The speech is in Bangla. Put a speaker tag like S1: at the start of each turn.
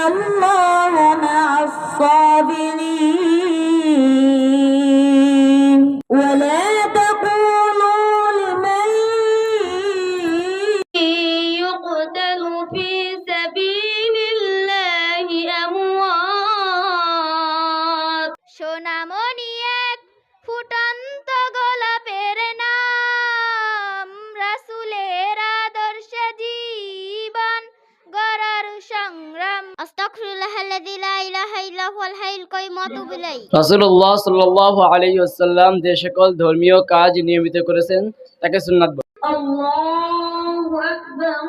S1: ইন্নাল্লাহা মা'আস সাবিরিন ওয়া লা তাকুনু লিমান ইউকতালু ফি সাবিলিল্লাহি আমওয়াত।
S2: সোনামণি এক ফুটন্ত গোলাপের নাম, রাসূলের আদর্শে জীবন গড়ার সংগ্রাম। আস্তাগফিরুল্লাহাল্লাযী লা ইলাহা ইল্লা হুয়াল হাইয়ুল কাইয়্যুম ওয়া আতুবু ইলাইহি।
S3: রাসূলুল্লাহ সাল্লাল্লাহু আলাইহি ওয়াসাল্লাম যে সকল ধর্মীয় কাজ নিয়মিত করেছেন তাকে সুন্নাত বলে।
S1: আল্লাহু আকবার।